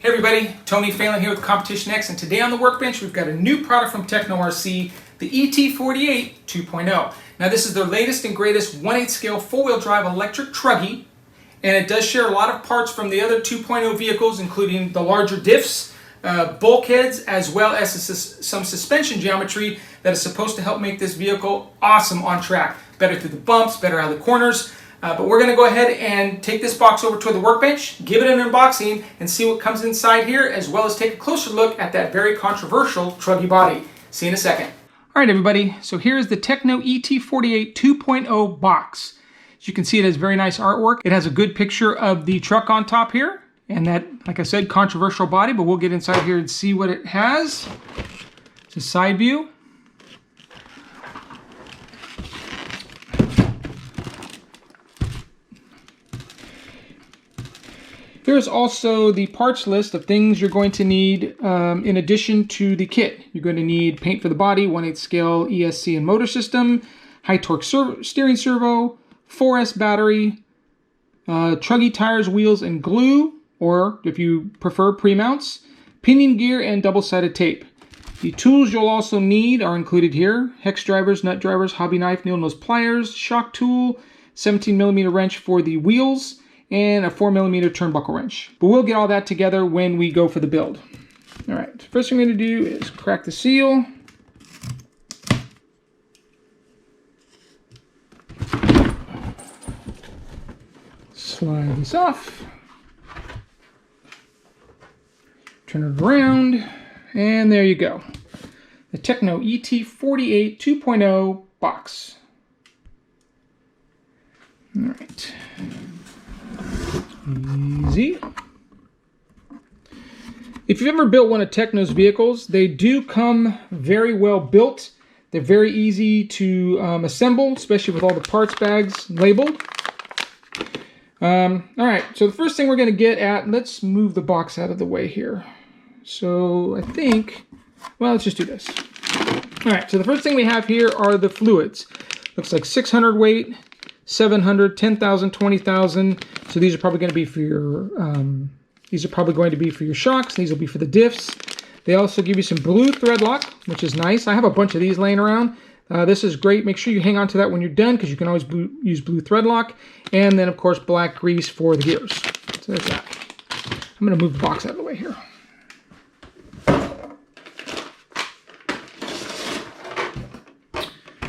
Hey everybody, Tony Phelan here with CompetitionX, and today on the workbench we've got a new product from Tekno RC, the ET48 2.0. Now this is their latest and greatest 1/8 scale four-wheel drive electric truggy, and it does share a lot of parts from the other 2.0 vehicles, including the larger diffs, bulkheads, as well as some suspension geometry that is supposed to help make this vehicle awesome on track. Better through the bumps, better out of the corners. But we're going to go ahead and take this box over to the workbench, give it an unboxing, and see what comes inside here, as well as take a closer look at that very controversial truggy body. See you in a second. All right, everybody, so here's the Tekno ET48 2.0 box. As you can see, it has very nice artwork. It has a good picture of the truck on top here, and that, like I said, controversial body, but we'll get inside here and see what it has. It's a side view. There's also the parts list of things you're going to need in addition to the kit. You're going to need paint for the body, 1/8 scale ESC and motor system, high torque steering servo, 4S battery, truggy tires, wheels, and glue, or if you prefer, pre-mounts, pinion gear, and double-sided tape. The tools you'll also need are included here: hex drivers, nut drivers, hobby knife, needle nose pliers, shock tool, 17mm wrench for the wheels, and a 4mm turnbuckle wrench. But we'll get all that together when we go for the build. All right, first thing I'm going to do is crack the seal. Slide this off. Turn it around, and there you go. The Tekno ET48 2.0 box. All right. Easy. If you've ever built one of Tekno's vehicles, they do come very well built. They're very easy to assemble, especially with all the parts bags labeled. All right, so the first thing we're going to get at, let's move the box out of the way here. So I think, well, let's just do this. All right, so the first thing we have here are the fluids. Looks like 600 weight, 700, 10,000, 20,000. So these are probably going to be for your shocks. These will be for the diffs. They also give you some blue thread lock, which is nice. I have a bunch of these laying around. This is great. Make sure you hang on to that when you're done, because you can always use blue thread lock. And then, of course, black grease for the gears. So there's that. I'm going to move the box out of the way here.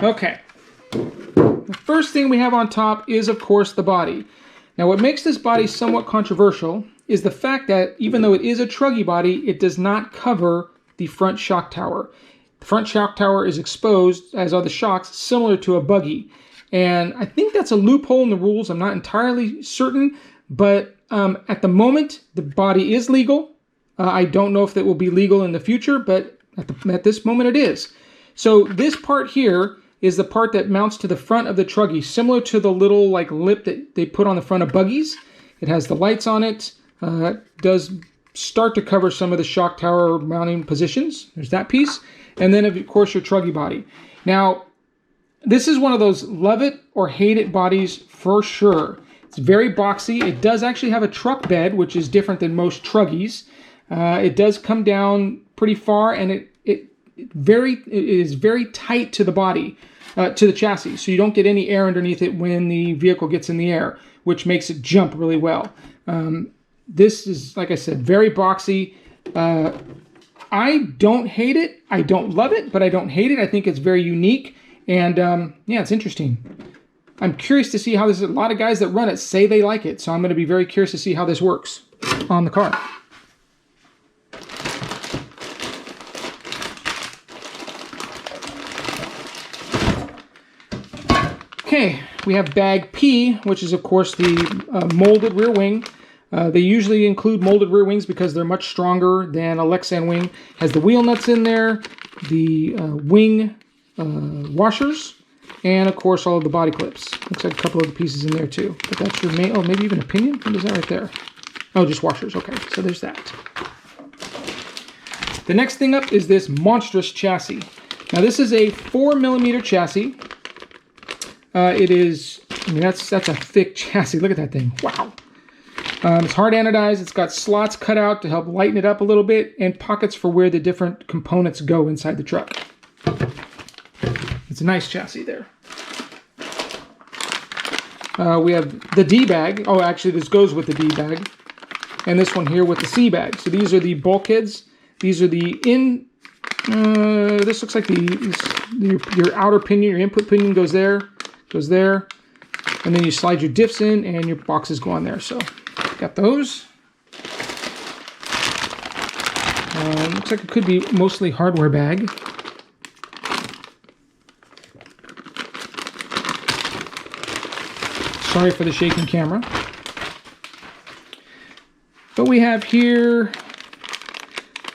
Okay. The first thing we have on top is, of course, the body. Now, what makes this body somewhat controversial is the fact that even though it is a truggy body, it does not cover the front shock tower. The front shock tower is exposed, as are the shocks, similar to a buggy. And I think that's a loophole in the rules. I'm not entirely certain, but at the moment, the body is legal. I don't know if it will be legal in the future, but at this moment it is. So this part here is the part that mounts to the front of the truggy, similar to the little lip that they put on the front of buggies. It has the lights on it. It does start to cover some of the shock tower mounting positions. There's that piece. And then, of course, your truggy body. Now, this is one of those love it or hate it bodies for sure. It's very boxy. It does actually have a truck bed, which is different than most truggies. It does come down pretty far, and it is very tight to the body, to the chassis, so you don't get any air underneath it when the vehicle gets in the air, which makes it jump really well. This is, like I said, very boxy. I don't hate it. I don't love it, but I don't hate it. I think it's very unique, and yeah, it's interesting. I'm curious to see how this. A lot of guys that run it say they like it, so I'm going to be very curious to see how this works on the car. Okay, we have bag P, which is, of course, the molded rear wing. They usually include molded rear wings because they're much stronger than a Lexan wing. Has the wheel nuts in there, the wing washers, and, of course, all of the body clips. Looks like a couple of the pieces in there, too. But that's your main, oh, maybe even a pinion? What is that right there? Oh, just washers. Okay, so there's that. The next thing up is this monstrous chassis. Now, this is a 4mm chassis. It is, I mean, that's a thick chassis. Look at that thing. Wow. It's hard anodized. It's got slots cut out to help lighten it up a little bit, and pockets for where the different components go inside the truck. It's a nice chassis there. We have the D bag. Oh, actually, this goes with the D bag. And this one here with the C bag. So these are the bulkheads. These are the this looks like your outer pinion, your input pinion goes there, and then you slide your diffs in, and your boxes go on there. So got those. Looks like it could be mostly hardware bag. Sorry for the shaking camera. What we have here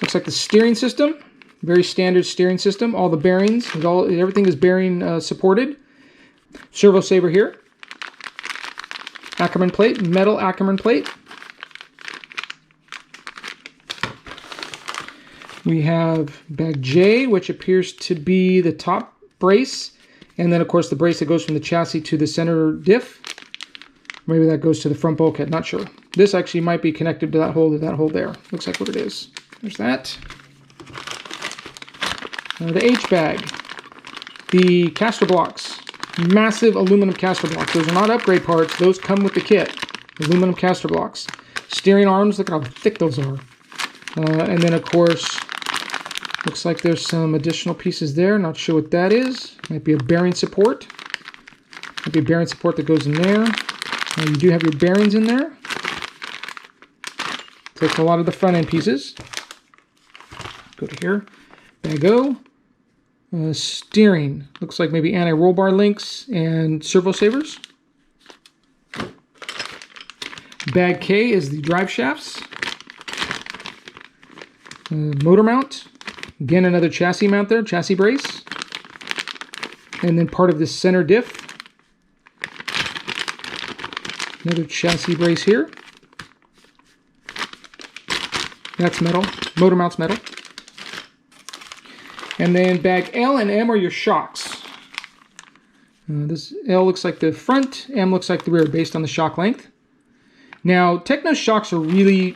looks like the steering system. Very standard steering system. All the bearings, everything is bearing supported. Servo saver here. Ackerman plate, metal Ackerman plate. We have bag J, which appears to be the top brace, and then of course the brace that goes from the chassis to the center diff. Maybe that goes to the front bulkhead, not sure. This actually might be connected to that hole there. Looks like what it is. There's that. The H bag. The caster blocks. Massive aluminum caster blocks. Those are not upgrade parts. Those come with the kit. Aluminum caster blocks. Steering arms. Look at how thick those are. And then, of course, looks like there's some additional pieces there. Not sure what that is. Might be a bearing support. Might be a bearing support that goes in there. You do have your bearings in there. Takes a lot of the front end pieces. Go to here. Bag O. Steering. Looks like maybe anti-roll bar links and servo savers. Bag K is the drive shafts. Motor mount. Again, another chassis mount there, chassis brace. And then part of the center diff. Another chassis brace here. That's metal. Motor mount's metal. And then bag L and M are your shocks. This L looks like the front, M looks like the rear, based on the shock length. Now, Tekno shocks are really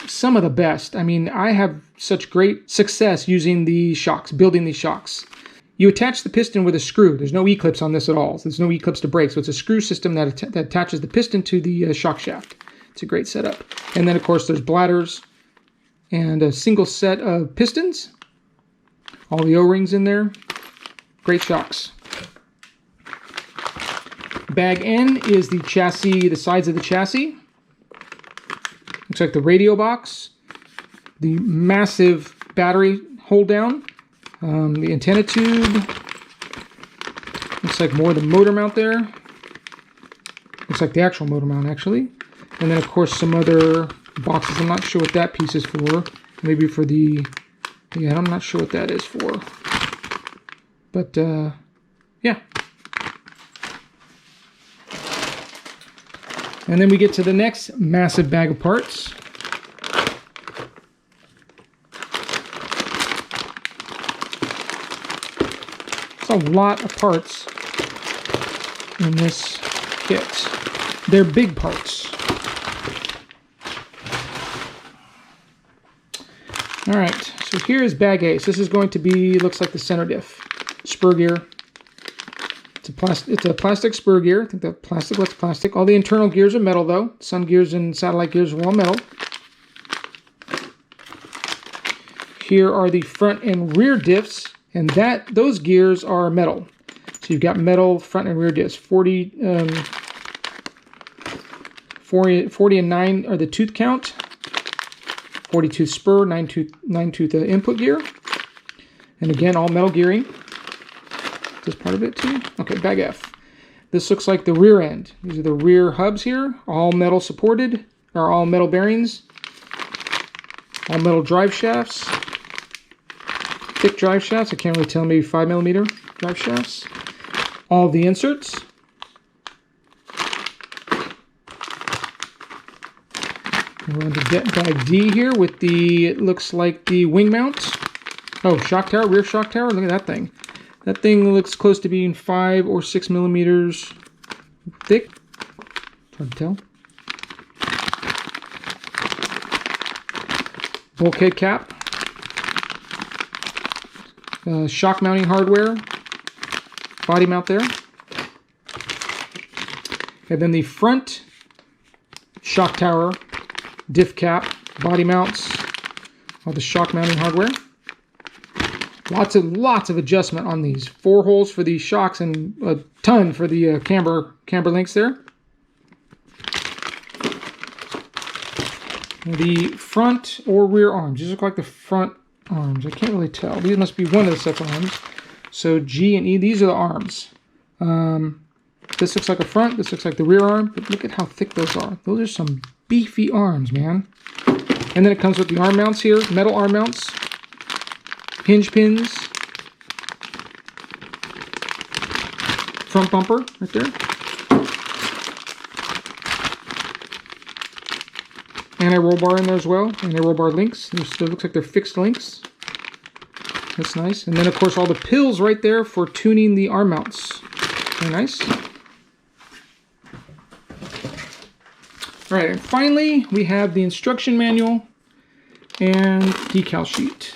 some of the best. I mean, I have such great success using the shocks, building these shocks. You attach the piston with a screw. There's no E-clips on this at all. So there's no E-clips to brake. So it's a screw system that attaches the piston to the shock shaft. It's a great setup. And then, of course, there's bladders and a single set of pistons. All the O-rings in there. Great shocks. Bag N is the chassis, the sides of the chassis. Looks like the radio box. The massive battery hold down. The antenna tube. Looks like more of the motor mount there. Looks like the actual motor mount, actually. And then, of course, some other boxes. I'm not sure what that piece is for. Maybe for the... Yeah, I'm not sure what that is for. But, yeah. And then we get to the next massive bag of parts. It's a lot of parts in this kit. They're big parts. All right, so here is bag A. So this is going to be, looks like the center diff. Spur gear. It's a plastic spur gear. I think the plastic, what's plastic? All the internal gears are metal though. Sun gears and satellite gears are all metal. Here are the front and rear diffs, and those gears are metal. So you've got metal front and rear diffs. 40 and 9 are the tooth count. 40 tooth spur, 9 tooth input gear. And again, all metal gearing. Is this part of it too? Okay, bag F. This looks like the rear end. These are the rear hubs here. All metal supported, or all metal bearings. All metal drive shafts. Thick drive shafts. I can't really tell, maybe 5mm drive shafts. All the inserts. We're on to bag D here with the, it looks like the wing mount. Oh, shock tower, rear shock tower. Look at that thing. That thing looks close to being 5 or 6mm thick. Hard to tell. bulkhead cap, shock mounting hardware, body mount there, and then the front shock tower, diff cap, body mounts, all the shock mounting hardware. Lots of adjustment on these. 4 holes for the shocks and a ton for the camber links there. The front or rear arms. These look like the front arms. I can't really tell. These must be one of the sets of arms. So G and E, these are the arms. This looks like a front. This looks like the rear arm. But look at how thick those are. Those are some beefy arms, man. And then it comes with the arm mounts here. Metal arm mounts. Hinge pins. Front bumper right there. Anti-roll bar in there as well. Anti-roll bar links. It looks like they're fixed links. That's nice. And then, of course, all the pills right there for tuning the arm mounts. Very nice. All right, and finally, we have the instruction manual and decal sheet.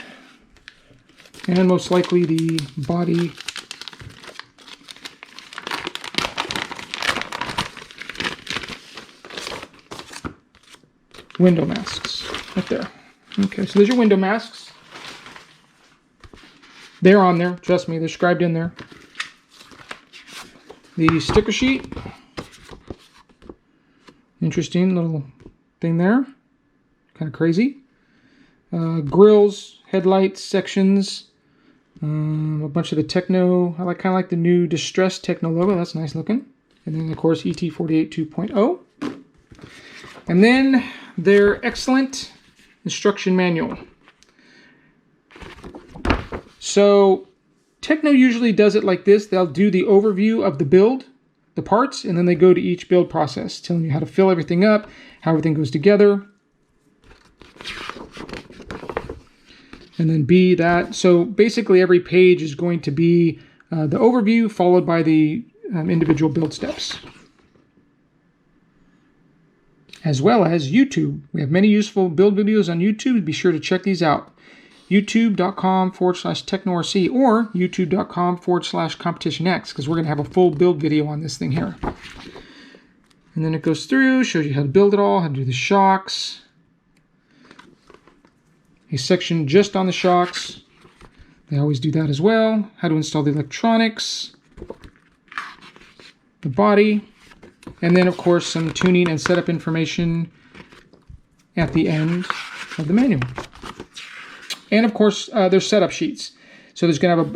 And most likely the body window masks right there. Okay, so there's your window masks. They're on there. Trust me, they're scribed in there. The sticker sheet. Interesting little thing there. Kind of crazy. Grills, headlights, sections. A bunch of the Tekno. I kind of like the new distressed Tekno logo. That's nice looking. And then, of course, ET48 2.0. And then their excellent instruction manual. So Tekno usually does it like this. They'll do the overview of the build, the parts, and then they go to each build process, telling you how to fill everything up, how everything goes together. And then B, that. So basically every page is going to be the overview followed by the individual build steps. As well as YouTube. We have many useful build videos on YouTube. Be sure to check these out. youtube.com/TeknoRC or youtube.com/CompetitionX, because we're going to have a full build video on this thing here. And then it goes through, shows you how to build it all, how to do the shocks. A section just on the shocks. They always do that as well. How to install the electronics. The body. And then, of course, some tuning and setup information at the end of the manual. And, of course, there's setup sheets. So there's going to have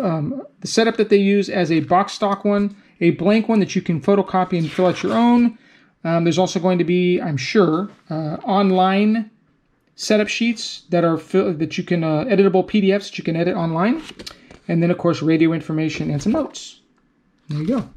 the setup that they use as a box stock one, a blank one that you can photocopy and fill out your own. There's also going to be, I'm sure, online setup sheets that are that you can editable PDFs that you can edit online. And then, of course, radio information and some notes. There you go.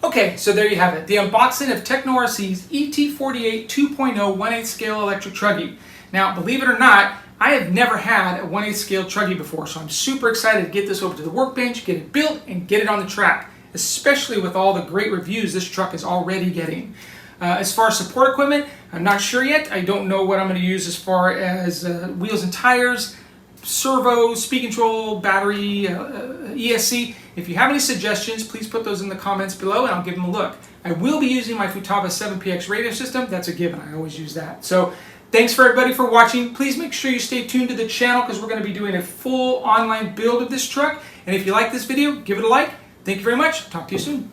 Okay, so there you have it. The unboxing of Tekno RC's ET48 2.0 1/8 scale electric truggy. Now, believe it or not, I have never had a 1/8 scale truggy before, so I'm super excited to get this over to the workbench, get it built, and get it on the track, especially with all the great reviews this truck is already getting. As far as support equipment, I'm not sure yet. I don't know what I'm going to use as far as wheels and tires, servo, speed control, battery, ESC. If you have any suggestions, please put those in the comments below and I'll give them a look. I will be using my Futaba 7PX radio system. That's a given. I always use that. So thanks for everybody for watching. Please make sure you stay tuned to the channel because we're going to be doing a full online build of this truck. And if you like this video, give it a like. Thank you very much. Talk to you soon.